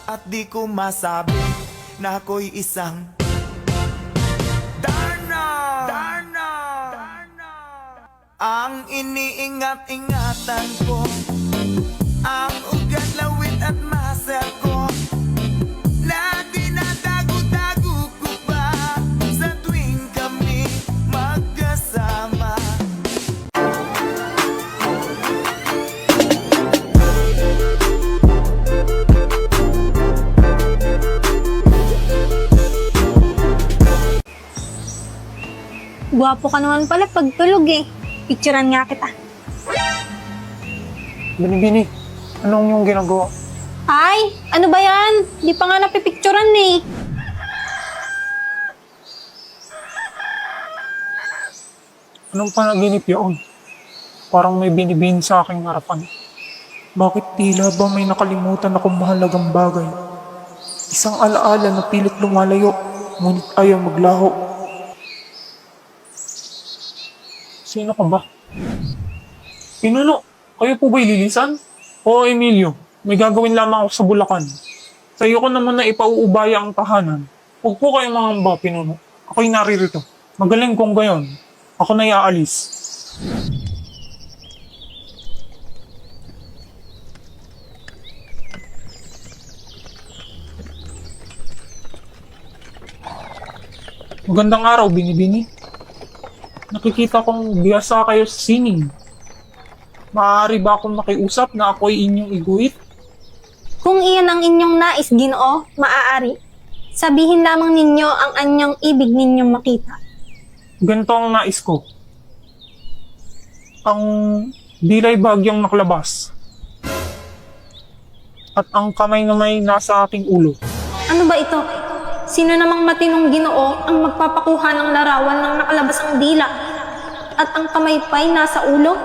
At di ko masabi na ako'y isang Darna, Darna, Darna. Ang iniingat-ingatan ko, ang ugat, lawit at muscle ko, na dinadago-dago ko pa sa tuwing kami magkasama. Gwapo ka naman pala pag tulog eh. Picturean nga kita. Bini-bini, anong yung ginagawa? Ay, ano ba yan? Di pa nga napipicturean eh. Anong panaginip yun? Parang may binibini sa aking harapan. Bakit tila ba may nakalimutan akong mahalagang bagay? Isang alaala na pilit lumalayo, ngunit ayaw maglaho. Sino ka ba? Pinuno, kayo po ba'y lilisan? Oo, Emilio, may gagawin lamang ako sa Bulacan. Sa iyo ko naman na ipauubaya ang tahanan. Huwag po kayong mangamba, Pinuno. Ako'y naririto. Magaling kong gayon. Ako na iaalis. Magandang araw, Bini-bini. Nakikita kong biyasa kayo sa sining. Maaari ba akong makiusap na ako'y inyong iguhit? Kung iyan ang inyong nais, Ginoo, maaari. Sabihin lamang ninyo ang anyang ibig ninyong makita. Ganito ang nais ko. Ang dilay bagyang nakalabas. At ang kamay na may nasa aking ulo. Ano ba ito? Sino namang matinong Ginoo ang magpapakuha ng larawan ng nakalabas ang dila at ang kamay pa'y nasa ulo?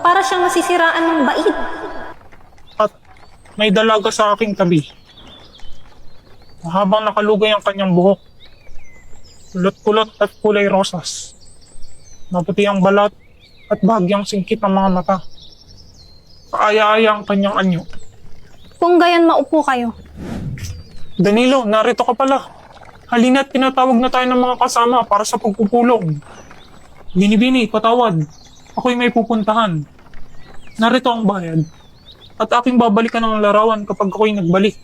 Para siyang nasisiraan ng bait. At may dalaga sa aking tabi. Habang nakalugay ang kanyang buhok. Kulot-kulot at kulay rosas. Maputi ang balat at bahagyang singkit ang mga mata. Kaaya-aya ang kanyang anyo. Kung gayon, maupo kayo. Danilo, narito ka pala. Halina't tinatawag na tayo ng mga kasama para sa pagpupulong. Bini-bini, patawad. Ako'y may pupuntahan. Narito ang bayad. At aking babalikan ang larawan kapag ako'y nagbalik.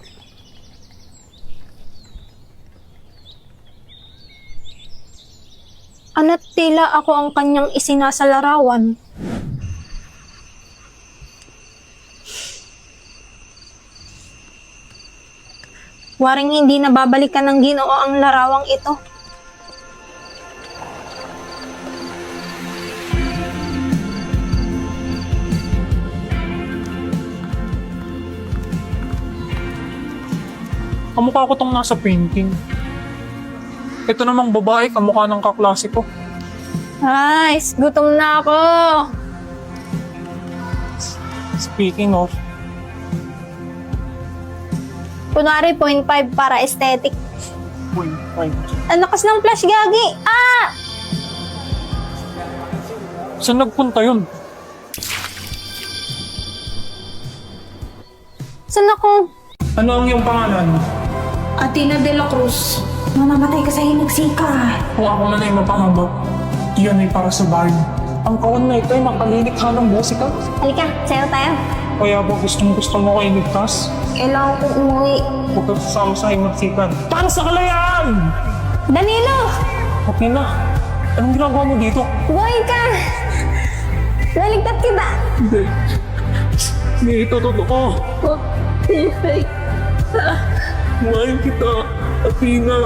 Ano't tila ako ang kanyang isinasalarawan. Waring hindi nababalikan ng Ginoo ang larawang ito. Kamukha ko tong nasa painting. Ito namang babae, kamukha ng kaklase ko. Guys, gutom na ako. Speaking of, Kunwari, 0.5 para aesthetic. wait, wait. Ang lakas ng flash, gagi! Ah! Saan nagpunta yun? Saan ako? Ano ang iyong pangalan? Athena de la Cruz. Mamamatay ka sa hinagsika. Kung ako man ay mapahaba, iyon ay para sa bahay. Ang kawan na ito ay makalilikha ng musika. Halika, sayo tayo. Kaya ba gusto mo ko iligtas? Kailangan kong umuwi. Huwag ka sasama sa himagsikan. Para sa kalayaan! Danilo! Okay na. Anong ginagawa mo dito? Buhay ka! Naligtas kita! Hindi. Hindi ito totoo. Buhay ka! Mahal kita, Athena.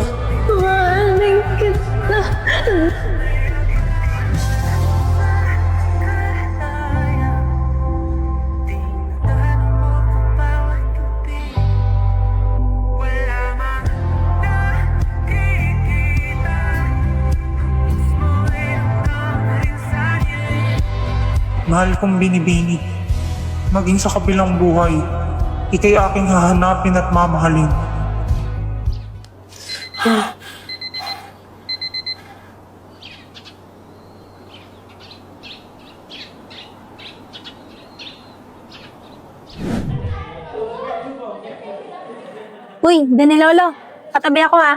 Mahalin kita! Mahal kong binibini. Maging sa kabilang buhay, ikay aking hahanapin at mamahalin. Uy, Danilolo, katabi ako ha.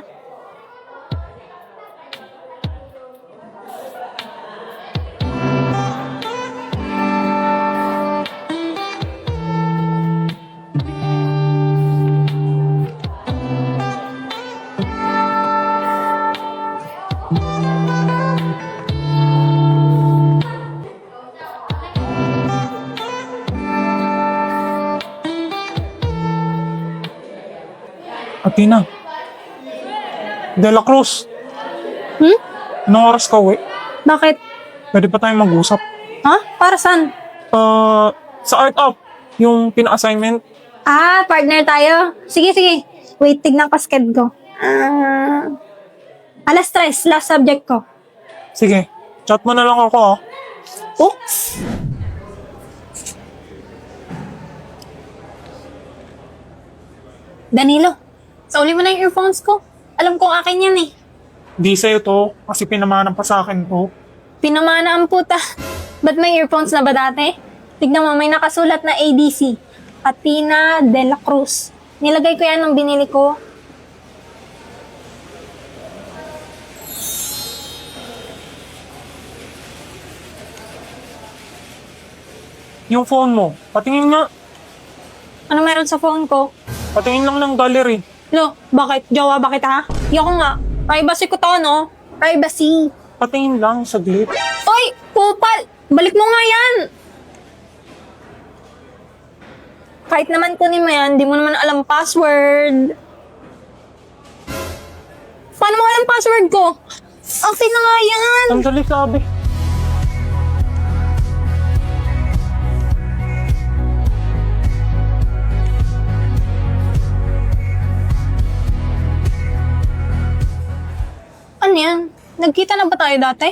Athena. De La Cruz. Hmm? Anong oras ka uwi? Bakit? Pwede pa tayong mag-usap. Ha? Para saan? Sa Art Up. Yung pina-assignment. Ah, partner tayo. Sige, sige. Wait, tignan ko schedule ko. Alas 3, last subject ko. Sige. Chat mo na lang ako ah. Oops! Danilo, sauli mo na yung earphones ko. Alam kong akin yan eh. Di sa'yo to. Kasi pinamanan pa sa akin to. Pinamana ang puta. Ba't may earphones na ba dati? Tignan mo, may nakasulat na ADC. Athena de la Cruz. Nilagay ko yan nung binili ko. Yung phone mo. Patingin nga. Ano meron sa phone ko? Patingin lang ng gallery. Lo, bakit? Jowa ba kita? Yoko nga. Privacy ko to, no? Privacy. Patingin lang, saglit. Oy! Kupal! Balik mo nga yan! Kahit naman kunin mo yan, di mo naman alam password. Paano mo alam password ko? Akin na nga yan! Ang dali sabi. Ano yan? Nagkita na ba tayo dati?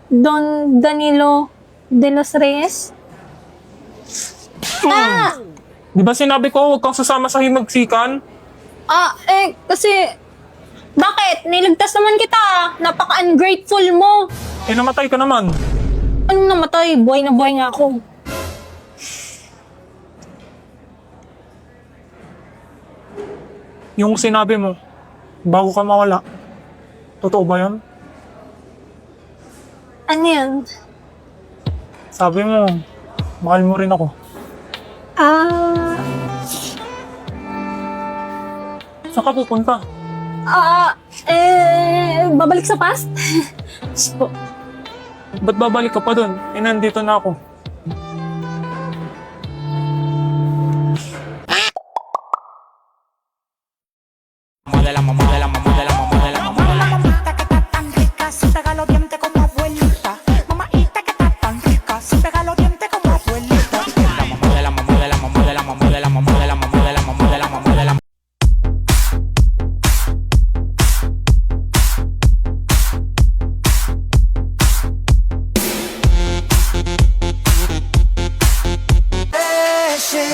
Don Danilo de los Reyes? Ah! Di ba sinabi ko huwag kang sasama sa himagsikan? Kasi... Bakit? Niligtas naman kita. Napaka-ungrateful mo. Eh namatay ka naman. Anong namatay? Buhay na buhay nga ako. Yung sinabi mo, bago ka mawala. Totoo ba yun? Ano yan? Sabi mo, mahal mo rin ako. Saan ka pupunta? Babalik sa past? So, Ba't babalik ka pa dun? Eh nandito na ako. Mamita que está tan rica, si pega los dientes como abuelita. Mamita que está tan rica, si pega los dientes como abuelita.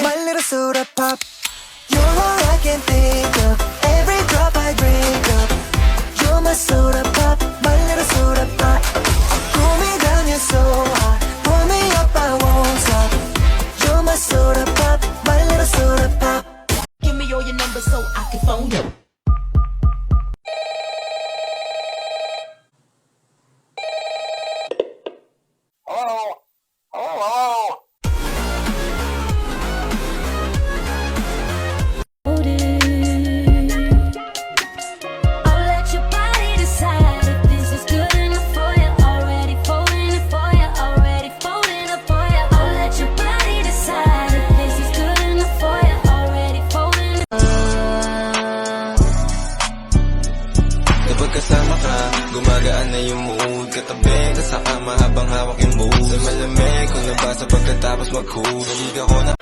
My little soda pop. You're all I can think of. Every drop I drink up. You're my soda pop. My little soda pop. Pull me down, you're so hot. Pull me up, I won't stop. You're my soda pop. My little soda pop. Give me all your numbers so I can phone you. I'll let your body decide if this is good enough for you. Already folding it for you. Already folding it for you. I'll let your body decide if this is good enough for you. Already folding it. Kapag kasama ka, gumagaan na yung mood. Katabi ka sa kama habang hawak yung mood. Sa malamig, kung nabasa pagkatapos mag-cool. Hindi ako na